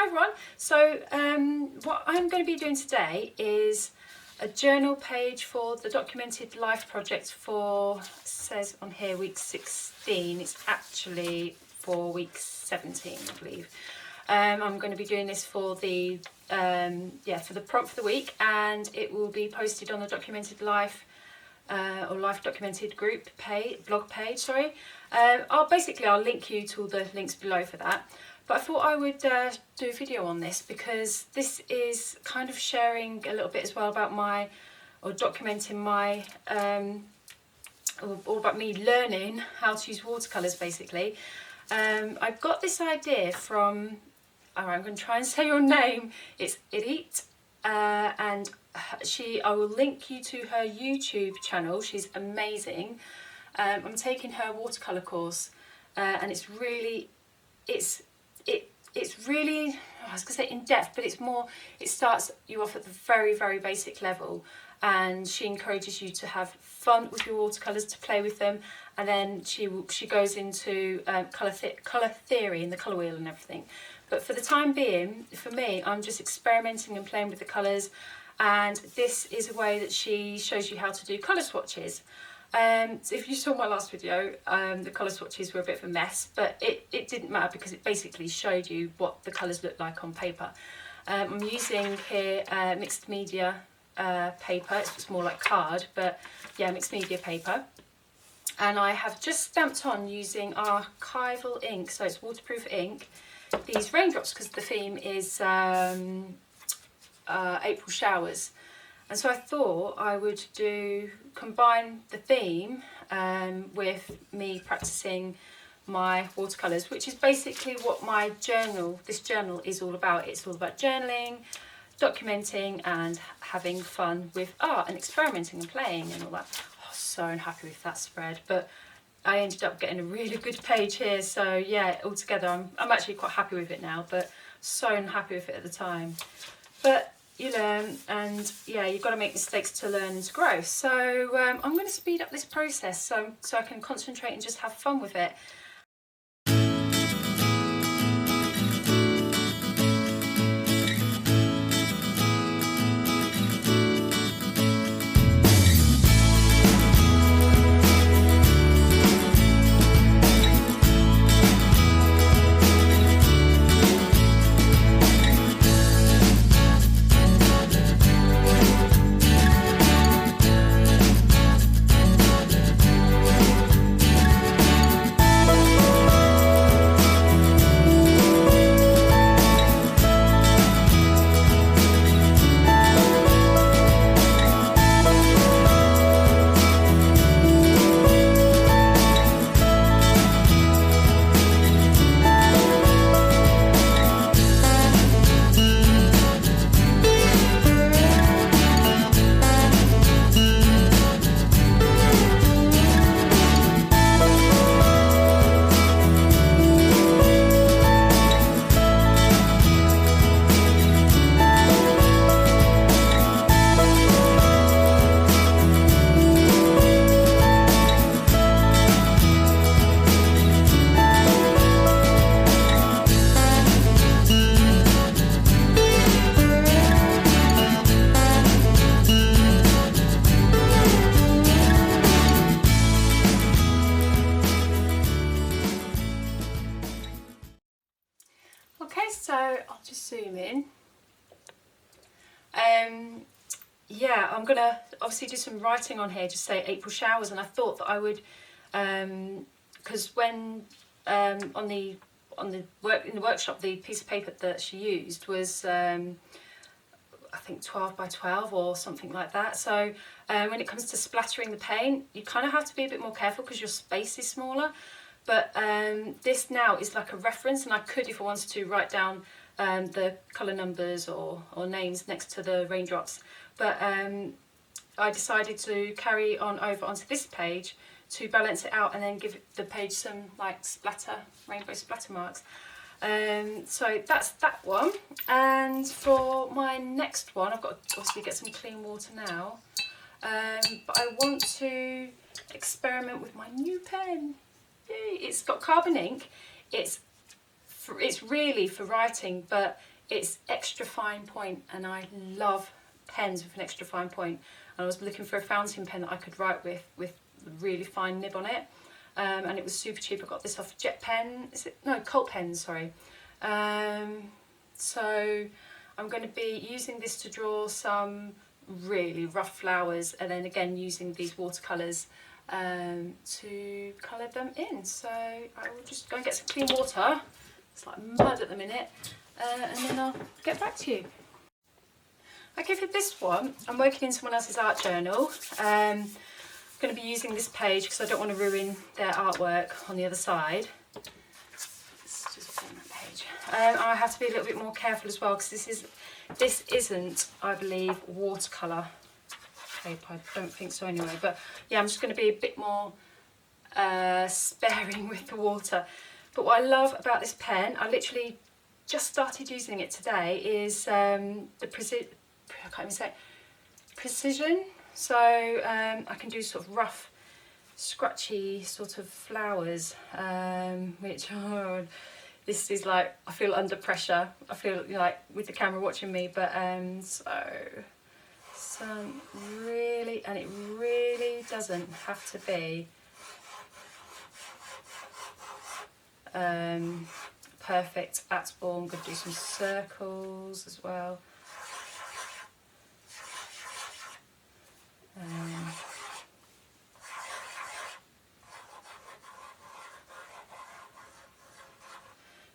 Hi everyone. So what I'm going to be doing today is a journal page for the Documented Life project for, says on here, week 16. It's actually for week 17, I believe. I'm going to be doing this for the for the prompt for the week, and it will be posted on the Documented Life or Life Documented group blog page. Sorry. I'll link you to all the links below for that. But I thought I would do a video on this because this is kind of sharing a little bit as well about documenting my, all about me learning how to use watercolours basically. I got this idea from, I'm going to try and say your name, it's Idit, and I will link you to her YouTube channel. She's amazing. I'm taking her watercolour course and it's really, I was going to say in depth, but it starts you off at the very, very basic level, and she encourages you to have fun with your watercolours, to play with them, and then she goes into colour theory and the colour wheel and everything. But for the time being, for me, I'm just experimenting and playing with the colours, and this is a way that she shows you how to do colour swatches. So if you saw my last video, the colour swatches were a bit of a mess, but it didn't matter because it basically showed you what the colours look like on paper. I'm using here mixed media paper. It's more like card, but yeah, mixed media paper. And I have just stamped on using archival ink, so it's waterproof ink, these raindrops, because the theme is April showers. And so I thought I would combine the theme with me practicing my watercolours, which is basically what this journal is all about. It's all about journaling, documenting and having fun with art and experimenting and playing and all that. Oh, so unhappy with that spread, but I ended up getting a really good page here. So yeah, altogether I'm actually quite happy with it now, but so unhappy with it at the time. But you learn, and yeah, you've got to make mistakes to learn and to grow. So I'm going to speed up this process so I can concentrate and just have fun with it. So I'll just zoom in. Yeah, I'm gonna obviously do some writing on here, just say April showers, and I thought that I would, because when in the workshop, the piece of paper that she used was I think 12 by 12 or something like that. So when it comes to splattering the paint, you kind of have to be a bit more careful because your space is smaller. But this now is like a reference, and I could, if I wanted to, write down the colour numbers or names next to the raindrops. But I decided to carry on over onto this page to balance it out and then give the page some like rainbow splatter marks. So that's that one. And for my next one, I've got to obviously get some clean water now. But I want to experiment with my new pen. Yay. It's got carbon ink. It's it's really for writing, but it's extra fine point, and I love pens with an extra fine point. And I was looking for a fountain pen that I could write with a really fine nib on it, and it was super cheap. I got this off Jet Pen, Colt Pens, sorry. So I'm going to be using this to draw some really rough flowers, and then again using these watercolours to colour them in. So I will just go and get some clean water. It's like mud at the minute, and then I'll get back to you. Okay, for this one, I'm working in someone else's art journal. I'm going to be using this page because I don't want to ruin their artwork on the other side. Let's just find that page. I have to be a little bit more careful as well, because this isn't, I believe, watercolour paper. I don't think so anyway. But yeah, I'm just going to be a bit more sparing with the water. But what I love about this pen, I literally just started using it today, is precision. So I can do sort of rough, scratchy sort of flowers, which this is like, I feel under pressure. I feel like with the camera watching me, but so some really, and it really doesn't have to be perfect at all. I'm going to do some circles as well.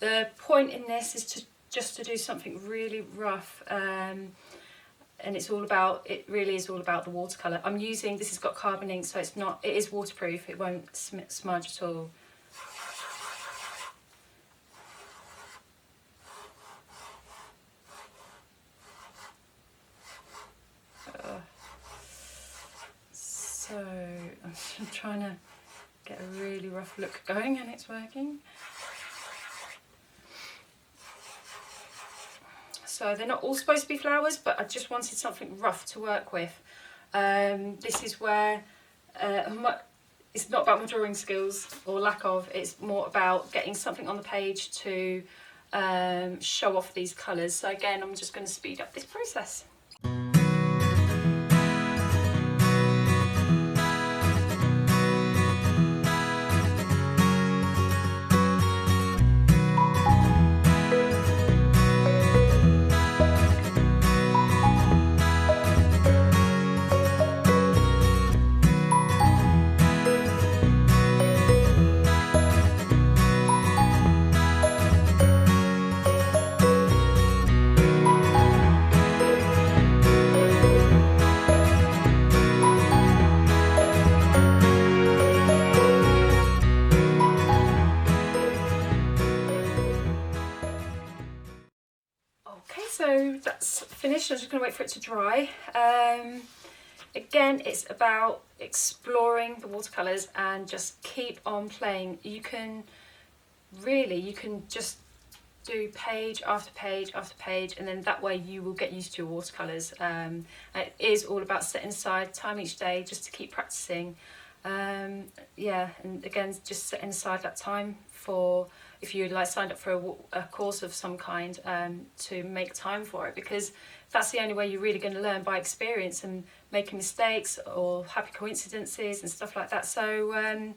The point in this is just to do something really rough, and it really is all about the watercolour. I'm using, this has got carbon ink, so it is waterproof, it won't smudge at all. So I'm trying to get a really rough look going, and it's working. So they're not all supposed to be flowers, but I just wanted something rough to work with. This is where it's not about my drawing skills or lack of, it's more about getting something on the page to show off these colours. So again, I'm just going to speed up this process. So that's finished. I'm just going to wait for it to dry. Again, it's about exploring the watercolours and just keep on playing. You can just do page after page after page, and then that way you will get used to your watercolours. It is all about setting aside time each day just to keep practising. Yeah, and again, just setting aside that time for, if you like signed up for a course of some kind, to make time for it, because that's the only way you're really going to learn, by experience and making mistakes or happy coincidences and stuff like that. So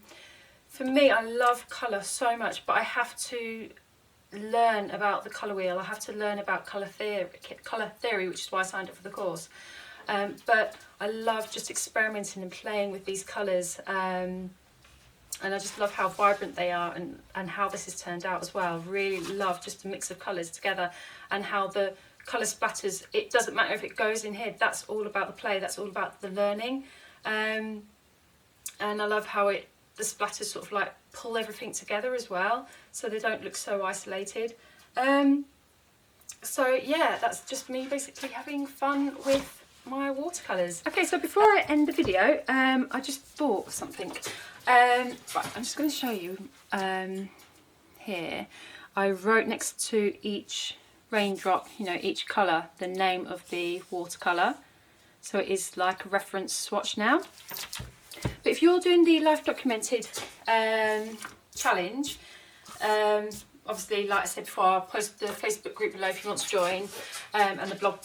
for me, I love colour so much, but I have to learn about the colour wheel. I have to learn about colour theory, which is why I signed up for the course. But I love just experimenting and playing with these colours, and I just love how vibrant they are, and how this has turned out as well. Really love just a mix of colours together, and how the colour splatters, it doesn't matter if it goes in here, that's all about the play, that's all about the learning. And I love how the splatters sort of like pull everything together as well, so they don't look so isolated. So yeah, that's just me basically having fun with my watercolours. Okay, so before I end the video, I just thought of something. Right, I'm just going to show you here. I wrote next to each raindrop, each colour, the name of the watercolour, so it is like a reference swatch now. But if you're doing the Life Documented challenge, obviously, like I said before, I'll post the Facebook group below if you want to join, and the blog,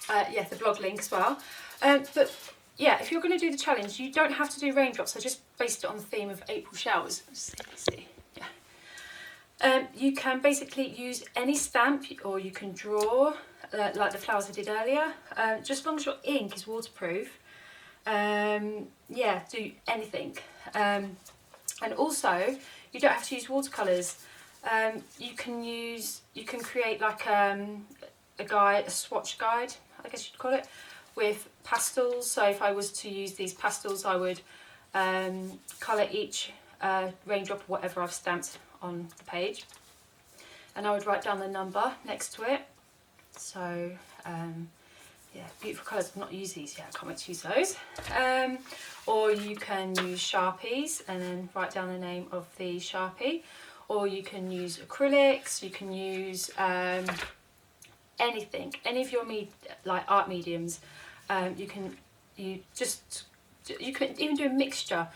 the blog link as well. But yeah, if you're going to do the challenge, you don't have to do raindrops. I just based it on the theme of April showers. Let's see. Yeah. You can basically use any stamp, or you can draw like the flowers I did earlier. Just as long as your ink is waterproof. Yeah, do anything. And also, you don't have to use watercolours. You can create like a guide, a swatch guide, I guess you'd call it, with pastels. So if I was to use these pastels, I would colour each raindrop or whatever I've stamped on the page, and I would write down the number next to it. So yeah, beautiful colours. I've not used these yet, I can't wait to use those. Or you can use Sharpies and then write down the name of the Sharpie, or you can use acrylics, you can use anything, any of your like art mediums. You can even do a mixture.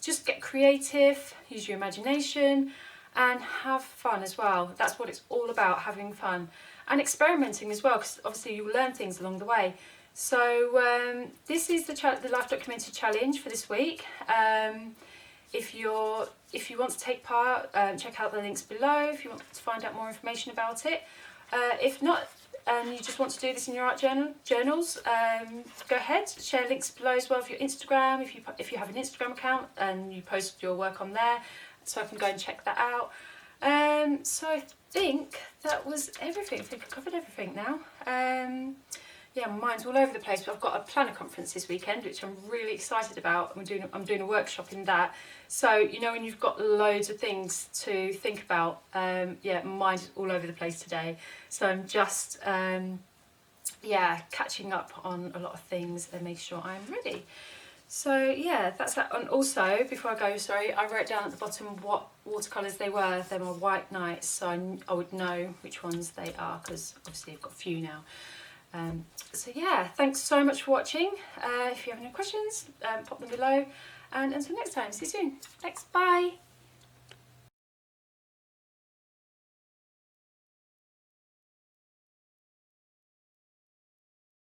Just get creative, use your imagination, and have fun as well. That's what it's all about, having fun and experimenting as well, because obviously you'll learn things along the way. So this is the Life Documented Challenge for this week. If you want to take part, check out the links below if you want to find out more information about it. If not, and you just want to do this in your art journals, go ahead, share links below as well for your Instagram, if you have an Instagram account and you post your work on there, so I can go and check that out. So I think that was everything. I think I covered everything now. Yeah, my mind's all over the place, but I've got a planner conference this weekend, which I'm really excited about. I'm doing a workshop in that. So, you know, when you've got loads of things to think about, yeah, my mind is all over the place today. So I'm just, yeah, catching up on a lot of things and making sure I'm ready. So yeah, that's that. And also, before I go, sorry, I wrote down at the bottom what watercolours they were. They were White Nights, so I would know which ones they are, because obviously I've got a few now. So yeah, thanks so much for watching. If you have any questions, pop them below, and until next time, see you soon. Thanks, bye.